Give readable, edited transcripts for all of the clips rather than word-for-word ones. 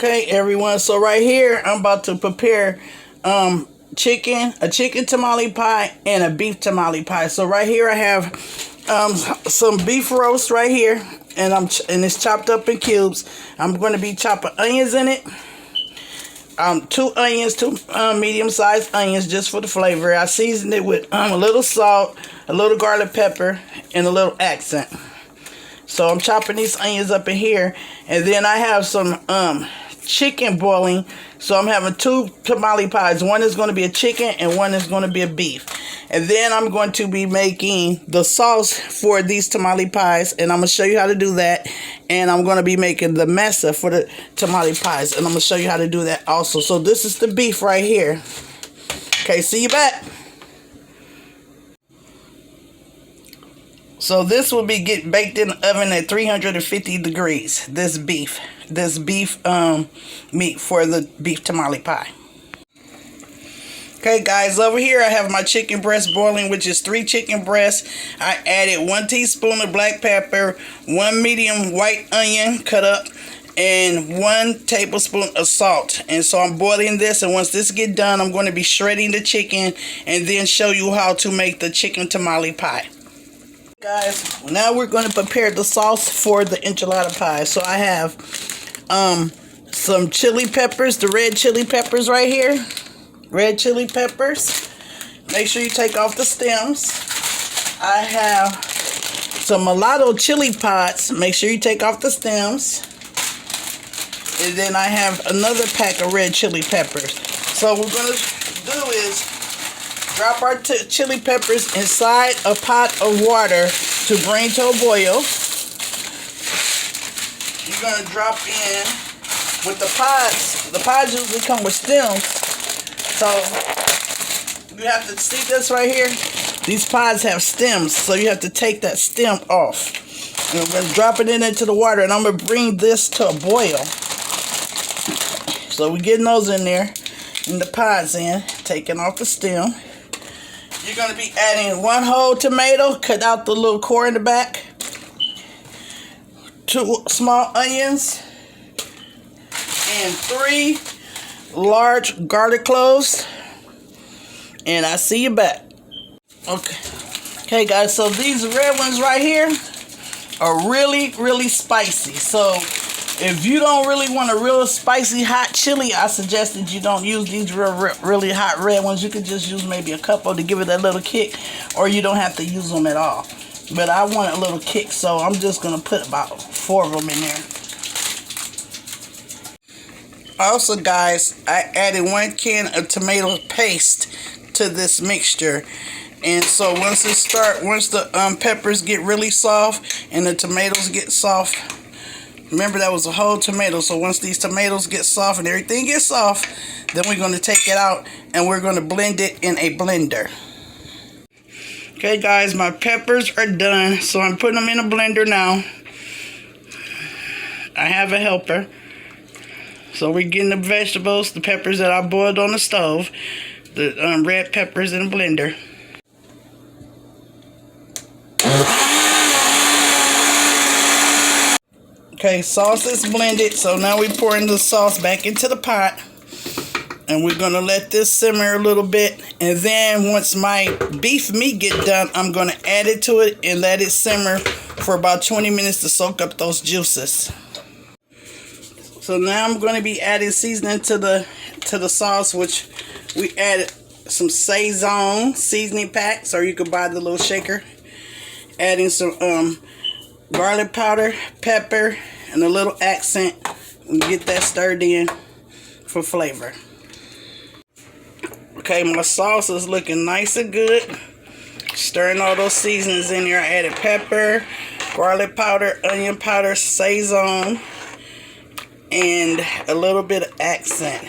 Okay, everyone, so right here I'm about to prepare a chicken tamale pie and a beef tamale pie. So right here I have some beef roast right here, and it's chopped up in cubes. I'm going to be chopping onions in it. Two medium-sized onions just for the flavor. I seasoned it with a little salt, a little garlic pepper, and a little accent. So I'm chopping these onions up in here, and then I have some chicken boiling. So I'm having two tamale pies. One is going to be a chicken and one is going to be a beef. And then I'm going to be making the sauce for these tamale pies, and I'm going to show you how to do that. And I'm going to be making the masa for the tamale pies, and I'm going to show you how to do that also. So this is the beef right here. Okay, see you back. So this will be baked in the oven at 350 degrees. This beef meat for the beef tamale pie. Okay, guys, over here I have my chicken breast boiling, which is 3 chicken breasts. I added 1 teaspoon of black pepper, 1 medium white onion cut up, and 1 tablespoon of salt. And so I'm boiling this, and once this gets done, I'm going to be shredding the chicken and then show you how to make the chicken tamale pie. Guys, now we're going to prepare the sauce for the enchilada pie. So I have some chili peppers, the red chili peppers right here. Red chili peppers. Make sure you take off the stems. I have some mulatto chili pods. Make sure you take off the stems. And then I have another pack of red chili peppers. So what we're going to do is drop our chili peppers inside a pot of water to bring to a boil. You're going to drop in with the pods. The pods usually come with stems. So you have to see this right here. These pods have stems, so you have to take that stem off. And we're going to drop it into the water, and I'm going to bring this to a boil. So we're getting those in there, and the pods in, taking off the stem. You're going to be adding 1 whole tomato, cut out the little core in the back, 2 small onions, and 3 large garlic cloves. And I see you back. Okay, guys, so these red ones right here are really spicy. So if you don't really want a real spicy hot chili, I suggest that you don't use these really hot red ones. You could just use maybe a couple to give it that little kick, or you don't have to use them at all. But I want a little kick, so I'm just going to put about 4 of them in there. Also, guys, I added 1 can of tomato paste to this mixture. And so once the peppers get really soft and the tomatoes get soft, remember that was a whole tomato. So once these tomatoes get soft and everything gets soft, then we're going to take it out and we're going to blend it in a blender. Okay, guys, my peppers are done. So I'm putting them in a blender now. I have a helper. So we're getting the vegetables, the peppers that I boiled on the stove, the red peppers in a blender. Okay, sauce is blended, so now we're pouring the sauce back into the pot. And we're going to let this simmer a little bit. And then once my beef meat gets done, I'm going to add it to it and let it simmer for about 20 minutes to soak up those juices. So now I'm going to be adding seasoning to the sauce, which we added some Saison seasoning packs, or you could buy the little shaker. Adding some garlic powder, pepper, and a little accent, and get that stirred in for flavor. Okay, my sauce is looking nice and good. Stirring all those seasonings in there. I added pepper, garlic powder, onion powder, Saison, and a little bit of accent.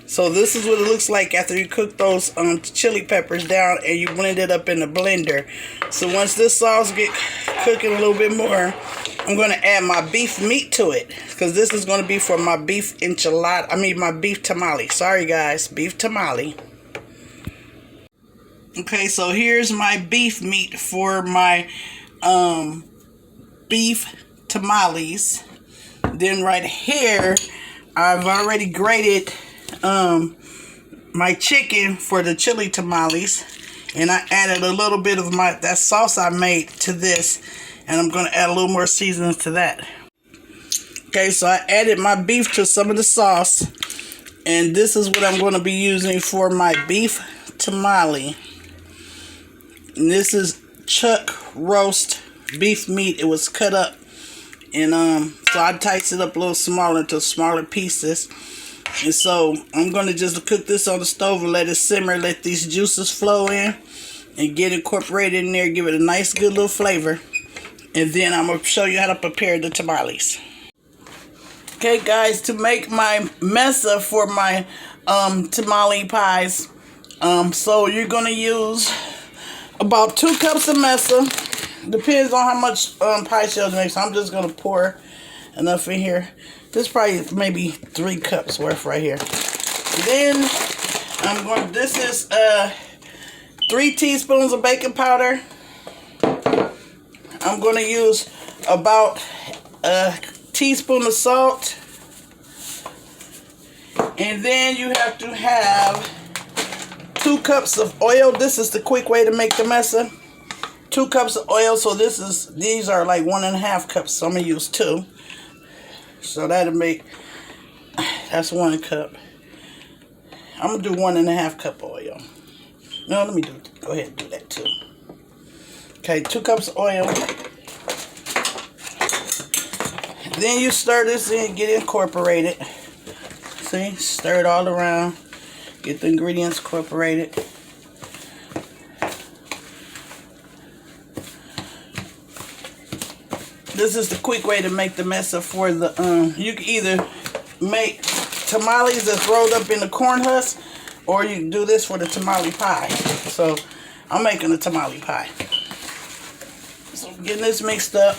So this is what it looks like after you cook those chili peppers down and you blend it up in the blender. So once this sauce get cooking a little bit more, I'm going to add my beef meat to it, because this is going to be for my beef enchilada. I mean my beef tamale. Sorry guys, beef tamale. Okay, so here's my beef meat for my beef tamales. Then right here I've already grated my chicken for the chili tamales, and I added a little bit of that sauce I made to this, and I'm going to add a little more seasonings to that. Okay, so I added my beef to some of the sauce, and this is what I'm going to be using for my beef tamale. And this is chuck roast beef meat. It was cut up, and so I diced it up a little smaller into smaller pieces. And so I'm going to just cook this on the stove and let it simmer, let these juices flow in and get incorporated in there, give it a nice good little flavor. And then I'm going to show you how to prepare the tamales. Okay guys, to make my masa for my tamale pies, so you're going to use about 2 cups of masa. Depends on how much pie shells you make, so I'm just going to pour enough in here. This is probably maybe 3 cups worth right here. Then this is 3 teaspoons of baking powder. I'm going to use about a teaspoon of salt. And then you have to have 2 cups of oil. This is the quick way to make the masa. 2 cups of oil. So these are like 1.5 cups. So I'm going to use 2. So that'll make, that's 1 cup. I'm going to do 1.5 cup of oil. No, let me go ahead and do that too. Okay, 2 cups of oil. Then you stir this in, get it incorporated. See, stir it all around. Get the ingredients incorporated. This is the quick way to make the masa for the, you can either make tamales that's rolled up in the corn husk, or you can do this for the tamale pie. So, I'm making a tamale pie. So, I'm getting this mixed up.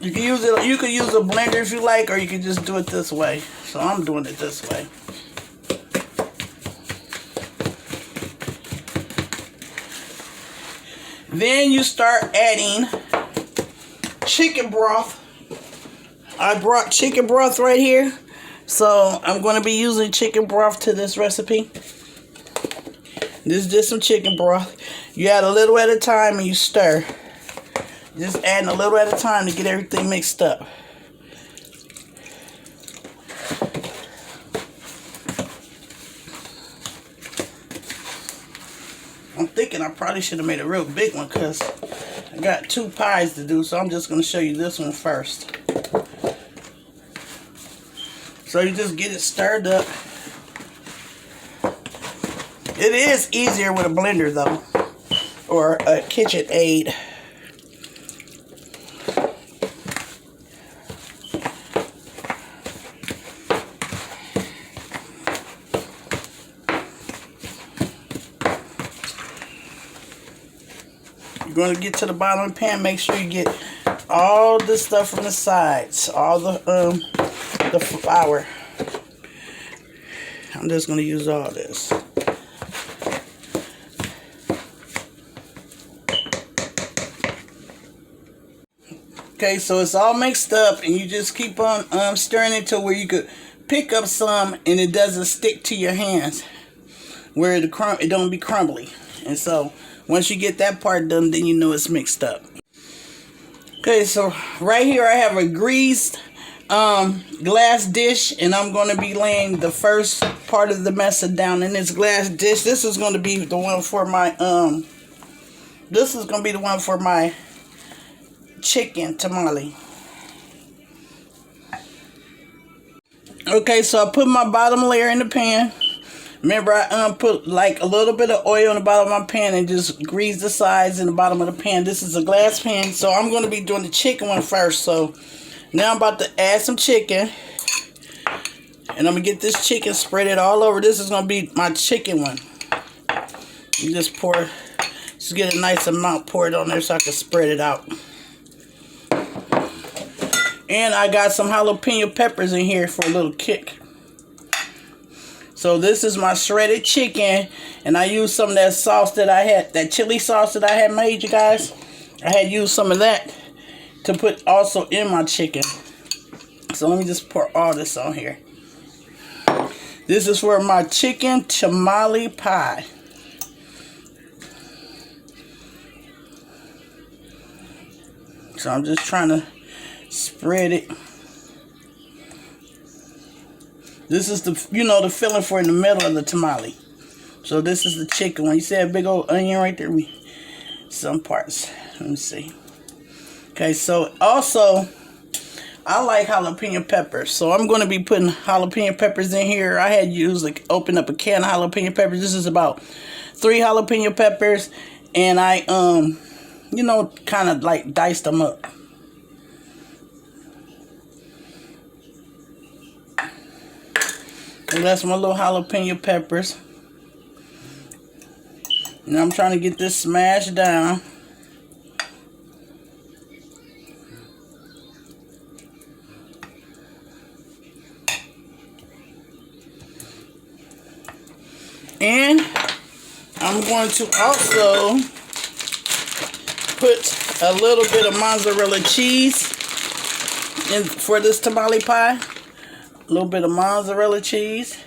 You can use a blender if you like, or you can just do it this way. So, I'm doing it this way. Then you start adding chicken broth. I brought chicken broth right here. So I'm going to be using chicken broth to this recipe. This is just some chicken broth. You add a little at a time and you stir. Just adding a little at a time to get everything mixed up. I'm thinking I probably should have made a real big one because I got 2 pies to do, so I'm just going to show you this one first. So you just get it stirred up. It is easier with a blender though, or a kitchen aid. You're going to get to the bottom of the pan. Make sure you get all the stuff from the sides, all the flour. I'm just going to use all this. Okay, so it's all mixed up, and you just keep on stirring it to where you could pick up some and it doesn't stick to your hands, where it don't be crumbly. And so once you get that part done, then you know it's mixed up. Okay, so right here I have a greased glass dish, and I'm going to be laying the first part of the masa down in this glass dish. This is going to be the one for my chicken tamale. Okay, so I put my bottom layer in the pan. Remember, I put like a little bit of oil in the bottom of my pan and just grease the sides and the bottom of the pan. This is a glass pan, so I'm going to be doing the chicken one first. So now I'm about to add some chicken, and I'm going to get this chicken, spread it all over. This is going to be my chicken one. You just get a nice amount, pour it on there so I can spread it out. And I got some jalapeno peppers in here for a little kick. So this is my shredded chicken, and I used some of that sauce that I had, that chili sauce that I had made, you guys. I had used some of that, to put also in my chicken. So let me just pour all this on here. This is for my chicken tamale pie. So I'm just trying to spread it. This is the, the filling for in the middle of the tamale. So this is the chicken one. You see that big old onion right there? Some parts. Let me see. Okay, so also, I like jalapeno peppers. So I'm going to be putting jalapeno peppers in here. I had used, open up a can of jalapeno peppers. This is about 3 jalapeno peppers. And I, kind of diced them up. And that's my little jalapeno peppers. Now I'm trying to get this smashed down. And I'm going to also put a little bit of mozzarella cheese in for this tamale pie. A little bit of mozzarella cheese.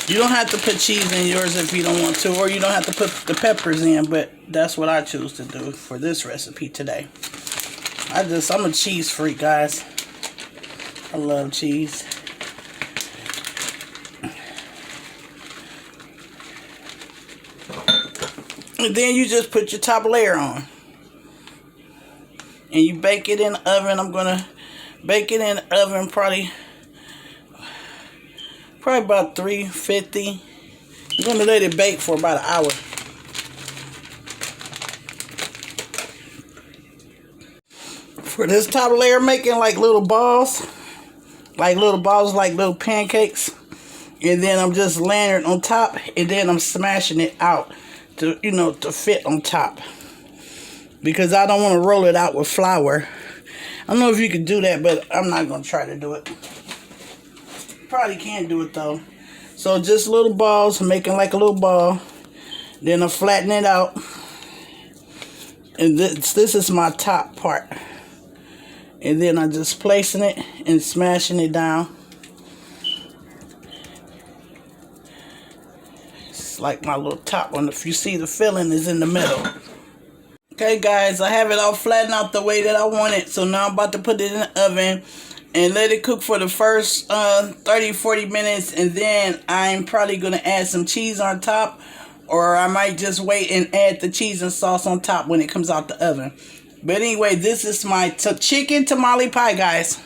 You don't have to put cheese in yours if you don't want to, or you don't have to put the peppers in, but that's what I choose to do for this recipe today. I'm a cheese freak, guys. I love cheese. And then you just put your top layer on. And you bake it in the oven. I'm going to bake it in the oven probably about 350. I'm going to let it bake for about an hour. For this top layer, making like little balls. Like little pancakes. And then I'm just layering it on top. And then I'm smashing it out to, to fit on top. Because I don't want to roll it out with flour. I don't know if you could do that, but I'm not going to try to do it. Probably can't do it though. So just little balls, making like a little ball. Then I flatten it out. And this is my top part. And then I'm just placing it and smashing it down. It's like my little top one. If you see, the filling is in the middle. Okay guys, I have it all flattened out the way that I want it. So now I'm about to put it in the oven and let it cook for the first 30-40 minutes. And then I'm probably going to add some cheese on top. Or I might just wait and add the cheese and sauce on top when it comes out the oven. But anyway, this is my chicken tamale pie, guys.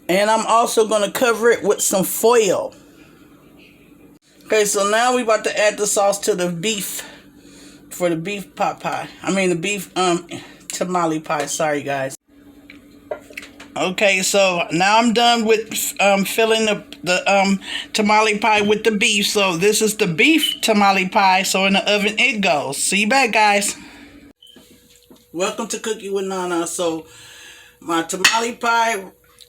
And I'm also going to cover it with some foil. Okay, so now we're about to add the sauce to the beef. For the beef pot pie. I mean the beef tamale pie. Sorry guys. Okay, so now I'm done with filling the tamale pie with the beef. So this is the beef tamale pie. So in the oven it goes. See you back, guys. Welcome to Cooking with Nana. So my tamale pie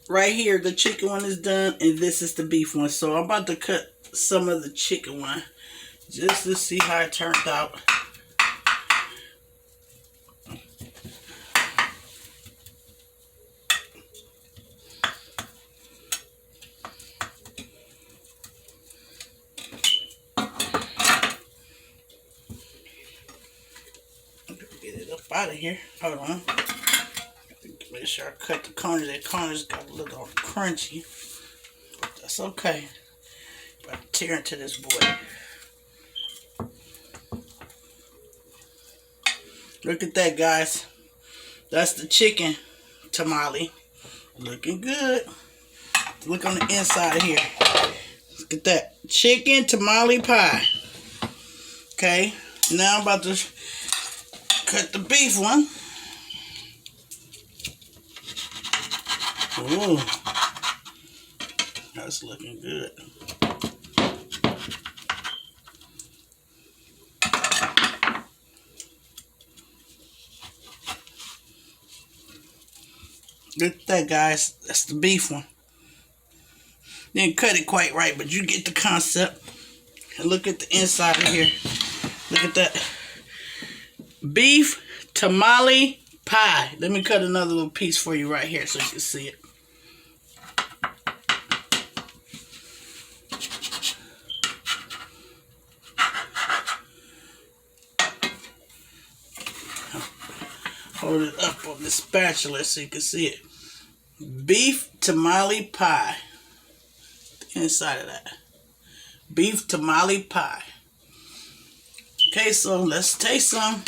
right here, the chicken one is done, and this is the beef one. So I'm about to cut some of the chicken one just to see how it turned out. Out of here. Hold on. Make sure I cut the corners. That corners got a little crunchy. But that's okay. About to tear into this boy. Look at that, guys. That's the chicken tamale. Looking good. Look on the inside here. Look at that. Chicken tamale pie. Okay. Now I'm about to cut the beef one. Ooh. That's looking good. Look at that, guys. That's the beef one. Didn't cut it quite right, but you get the concept. And look at the inside of here. Look at that. beef tamale pie. Let me cut another little piece for you right here so you can see it. Hold it up on the spatula so you can see it. Beef tamale pie. The inside of that. Beef tamale pie. Okay, so let's taste some.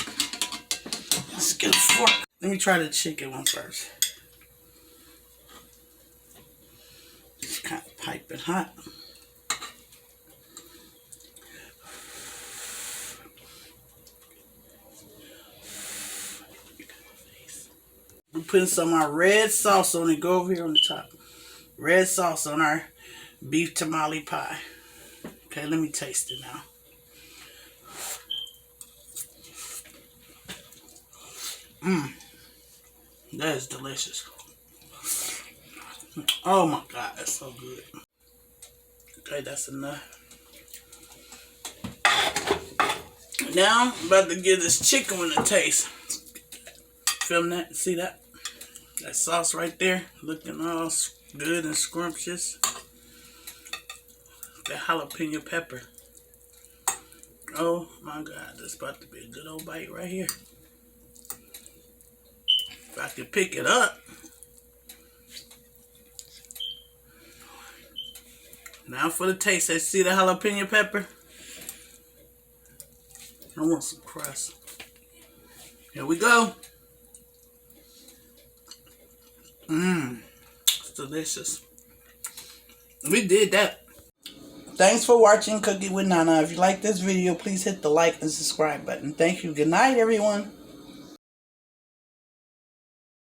Let's get a fork. Let me try the chicken one first. It's kind of piping hot. We're putting some of our red sauce on it. Go over here on the top. Red sauce on our beef tamale pie. Okay, let me taste it now. That is delicious. Oh my God, that's so good. Okay, that's enough. Now, I'm about to give this chicken one a taste. Film that, see that? That sauce right there, looking all good and scrumptious. That jalapeno pepper. Oh my God, that's about to be a good old bite right here. If I could pick it up. Now for the taste. Let's see the jalapeno pepper. I want some crust. Here we go. It's delicious. We did that. Thanks for watching Cooking with Nana. If you like this video, please hit the like and subscribe button. Thank you. Good night, everyone.